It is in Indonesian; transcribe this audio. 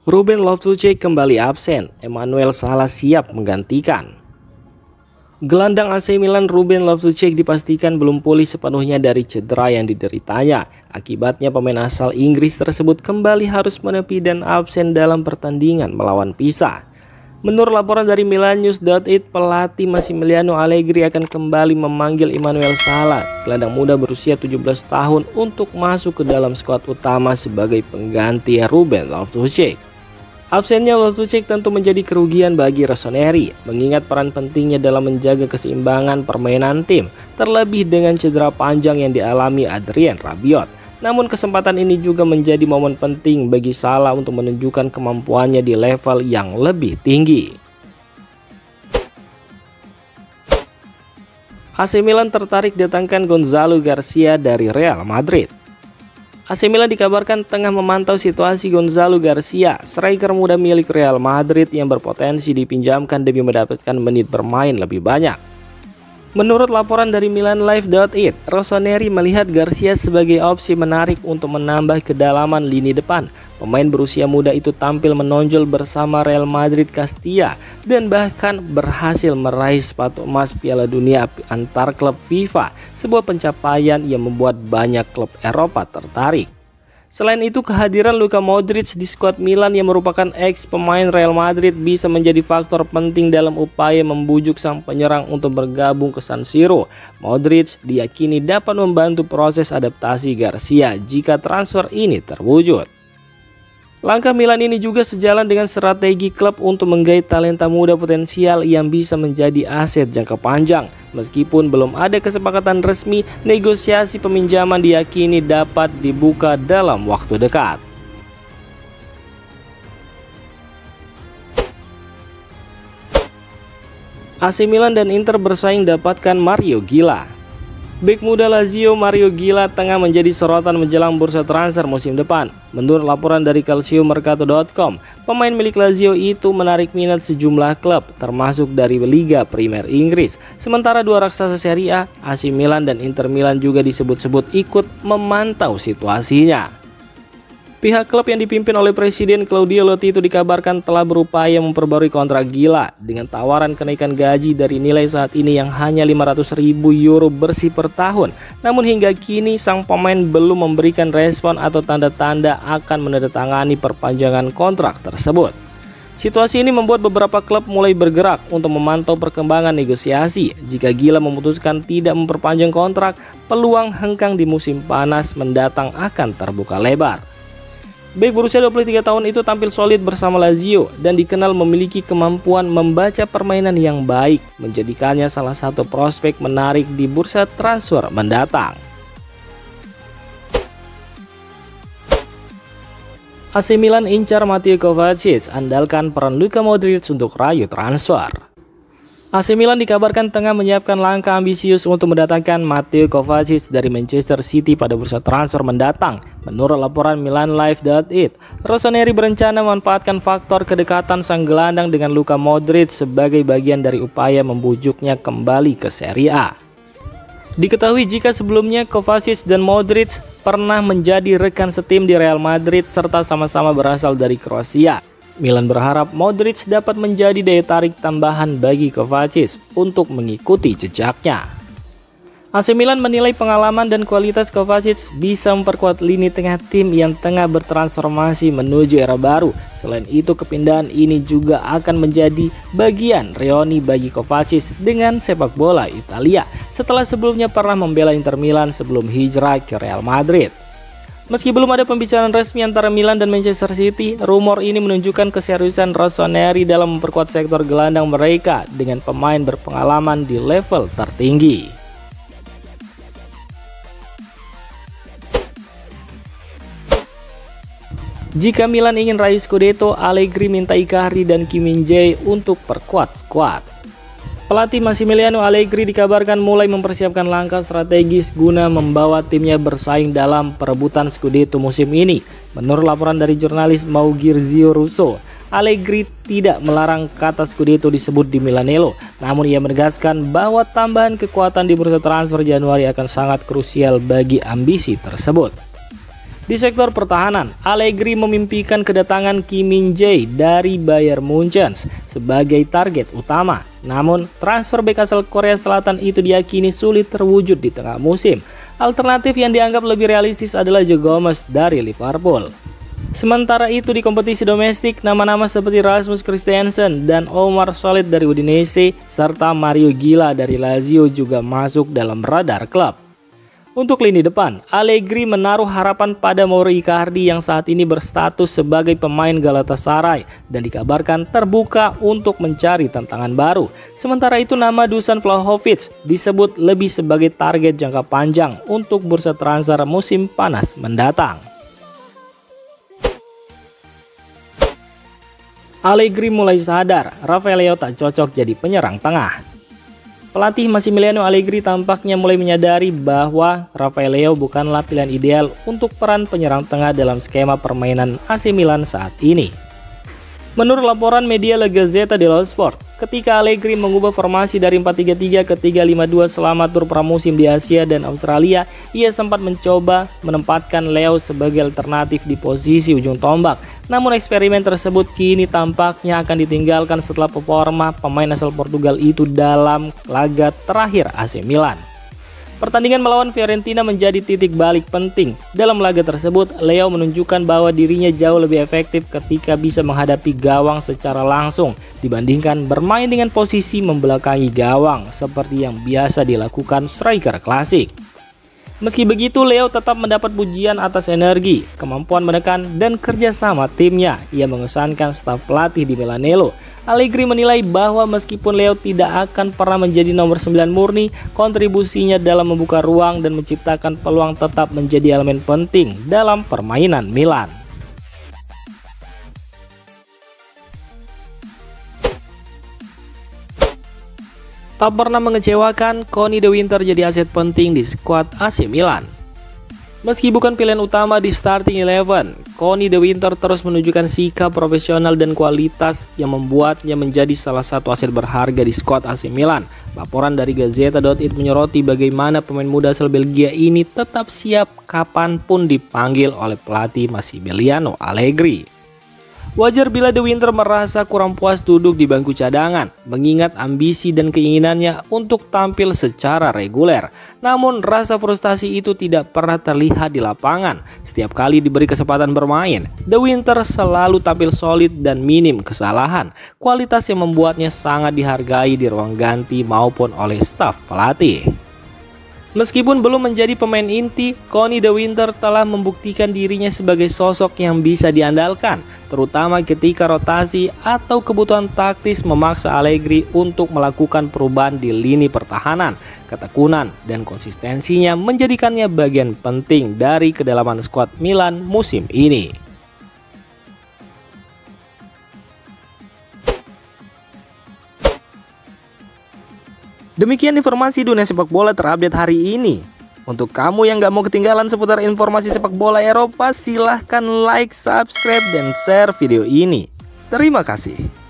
Ruben Loftus-Cheek kembali absen, Emmanuel Sala siap menggantikan. Gelandang AC Milan Ruben Loftus-Cheek dipastikan belum pulih sepenuhnya dari cedera yang dideritanya. Akibatnya pemain asal Inggris tersebut kembali harus menepi dan absen dalam pertandingan melawan Pisa. Menurut laporan dari Milannews.it, pelatih Massimiliano Allegri akan kembali memanggil Emmanuel Sala, gelandang muda berusia 17 tahun, untuk masuk ke dalam skuad utama sebagai pengganti Ruben Loftus-Cheek. Absennya Loftus-Cheek tentu menjadi kerugian bagi Rossoneri, mengingat peran pentingnya dalam menjaga keseimbangan permainan tim, terlebih dengan cedera panjang yang dialami Adrien Rabiot. Namun kesempatan ini juga menjadi momen penting bagi Sala untuk menunjukkan kemampuannya di level yang lebih tinggi. AC Milan tertarik datangkan Gonzalo Garcia dari Real Madrid. AC Milan dikabarkan tengah memantau situasi Gonzalo Garcia, striker muda milik Real Madrid yang berpotensi dipinjamkan demi mendapatkan menit bermain lebih banyak. Menurut laporan dari MilanLive.it, Rossoneri melihat Garcia sebagai opsi menarik untuk menambah kedalaman lini depan. Pemain berusia muda itu tampil menonjol bersama Real Madrid Castilla dan bahkan berhasil meraih sepatu emas Piala Dunia antar klub FIFA, sebuah pencapaian yang membuat banyak klub Eropa tertarik. Selain itu, kehadiran Luka Modric di skuad Milan yang merupakan ex pemain Real Madrid bisa menjadi faktor penting dalam upaya membujuk sang penyerang untuk bergabung ke San Siro. Modric diyakini dapat membantu proses adaptasi Garcia jika transfer ini terwujud. Langkah Milan ini juga sejalan dengan strategi klub untuk menggait talenta muda potensial yang bisa menjadi aset jangka panjang. Meskipun belum ada kesepakatan resmi, negosiasi peminjaman diyakini dapat dibuka dalam waktu dekat. AC Milan dan Inter bersaing dapatkan Mario Gila. Bek muda Lazio Mario Gila tengah menjadi sorotan menjelang bursa transfer musim depan. Menurut laporan dari calciomercato.com, pemain milik Lazio itu menarik minat sejumlah klub, termasuk dari Liga Primer Inggris. Sementara dua raksasa Serie A, AC Milan dan Inter Milan juga disebut-sebut ikut memantau situasinya. Pihak klub yang dipimpin oleh Presiden Claudio Lotito dikabarkan telah berupaya memperbarui kontrak Gila dengan tawaran kenaikan gaji dari nilai saat ini yang hanya 500.000 euro bersih per tahun. Namun hingga kini sang pemain belum memberikan respon atau tanda-tanda akan menandatangani perpanjangan kontrak tersebut. Situasi ini membuat beberapa klub mulai bergerak untuk memantau perkembangan negosiasi. Jika Gila memutuskan tidak memperpanjang kontrak, peluang hengkang di musim panas mendatang akan terbuka lebar. Bek berusia 23 tahun itu tampil solid bersama Lazio dan dikenal memiliki kemampuan membaca permainan yang baik, menjadikannya salah satu prospek menarik di bursa transfer mendatang. AC Milan incar Mateo Kovacic, andalkan peran Luka Modric untuk rayu transfer. AC Milan dikabarkan tengah menyiapkan langkah ambisius untuk mendatangkan Mateo Kovacic dari Manchester City pada bursa transfer mendatang. Menurut laporan MilanLive.it, Rossoneri berencana memanfaatkan faktor kedekatan sang gelandang dengan Luka Modric sebagai bagian dari upaya membujuknya kembali ke Serie A. Diketahui jika sebelumnya Kovacic dan Modric pernah menjadi rekan setim di Real Madrid serta sama-sama berasal dari Kroasia. Milan berharap Modric dapat menjadi daya tarik tambahan bagi Kovacic untuk mengikuti jejaknya. AC Milan menilai pengalaman dan kualitas Kovacic bisa memperkuat lini tengah tim yang tengah bertransformasi menuju era baru. Selain itu, kepindahan ini juga akan menjadi bagian reuni bagi Kovacic dengan sepak bola Italia setelah sebelumnya pernah membela Inter Milan sebelum hijrah ke Real Madrid. Meski belum ada pembicaraan resmi antara Milan dan Manchester City, rumor ini menunjukkan keseriusan Rossoneri dalam memperkuat sektor gelandang mereka dengan pemain berpengalaman di level tertinggi. Jika Milan ingin raih Scudetto, Allegri minta Icardi dan Kim Min-jae untuk perkuat skuad. Pelatih Massimiliano Allegri dikabarkan mulai mempersiapkan langkah strategis guna membawa timnya bersaing dalam perebutan Scudetto musim ini. Menurut laporan dari jurnalis Maurizio Russo, Allegri tidak melarang kata Scudetto disebut di Milanello, namun ia menegaskan bahwa tambahan kekuatan di bursa transfer Januari akan sangat krusial bagi ambisi tersebut. Di sektor pertahanan, Allegri memimpikan kedatangan Kim Min-jae dari Bayern Munchen sebagai target utama. Namun, transfer bek asal Korea Selatan itu diyakini sulit terwujud di tengah musim. Alternatif yang dianggap lebih realistis adalah Joe Gomez dari Liverpool. Sementara itu di kompetisi domestik, nama-nama seperti Rasmus Christensen dan Omar Solid dari Udinese serta Mario Gila dari Lazio juga masuk dalam radar klub. Untuk lini depan, Allegri menaruh harapan pada Mauro Icardi yang saat ini berstatus sebagai pemain Galatasaray dan dikabarkan terbuka untuk mencari tantangan baru. Sementara itu nama Dusan Vlahovic disebut lebih sebagai target jangka panjang untuk bursa transfer musim panas mendatang. Allegri mulai sadar Rafael Leao tak cocok jadi penyerang tengah. Pelatih Massimiliano Allegri tampaknya mulai menyadari bahwa Rafael Leao bukanlah pilihan ideal untuk peran penyerang tengah dalam skema permainan AC Milan saat ini. Menurut laporan media La Gazzetta dello Sport, ketika Allegri mengubah formasi dari 4-3-3 ke 3-5-2 selama tur pramusim di Asia dan Australia, ia sempat mencoba menempatkan Leao sebagai alternatif di posisi ujung tombak. Namun eksperimen tersebut kini tampaknya akan ditinggalkan setelah performa pemain asal Portugal itu dalam laga terakhir AC Milan. Pertandingan melawan Fiorentina menjadi titik balik penting. Dalam laga tersebut, Leao menunjukkan bahwa dirinya jauh lebih efektif ketika bisa menghadapi gawang secara langsung dibandingkan bermain dengan posisi membelakangi gawang seperti yang biasa dilakukan striker klasik. Meski begitu, Leao tetap mendapat pujian atas energi, kemampuan menekan, dan kerjasama timnya. Ia mengesankan staf pelatih di Milanello. Allegri menilai bahwa meskipun Leao tidak akan pernah menjadi nomor 9 murni, kontribusinya dalam membuka ruang dan menciptakan peluang tetap menjadi elemen penting dalam permainan Milan. Tak pernah mengecewakan, Conny De Winter jadi aset penting di skuad AC Milan. Meski bukan pilihan utama di starting 11, Conny De Winter terus menunjukkan sikap profesional dan kualitas yang membuatnya menjadi salah satu aset berharga di skuad AC Milan. Laporan dari Gazzetta.it menyoroti bagaimana pemain muda asal Belgia ini tetap siap kapanpun dipanggil oleh pelatih Massimiliano Allegri. Wajar bila De Winter merasa kurang puas duduk di bangku cadangan, mengingat ambisi dan keinginannya untuk tampil secara reguler. Namun rasa frustasi itu tidak pernah terlihat di lapangan. Setiap kali diberi kesempatan bermain, De Winter selalu tampil solid dan minim kesalahan. Kualitas yang membuatnya sangat dihargai di ruang ganti maupun oleh staf pelatih. Meskipun belum menjadi pemain inti, Conny De Winter telah membuktikan dirinya sebagai sosok yang bisa diandalkan, terutama ketika rotasi atau kebutuhan taktis memaksa Allegri untuk melakukan perubahan di lini pertahanan. Ketekunan dan konsistensinya menjadikannya bagian penting dari kedalaman skuad Milan musim ini. Demikian informasi dunia sepak bola terupdate hari ini. Untuk kamu yang gak mau ketinggalan seputar informasi sepak bola Eropa, silahkan like, subscribe, dan share video ini. Terima kasih.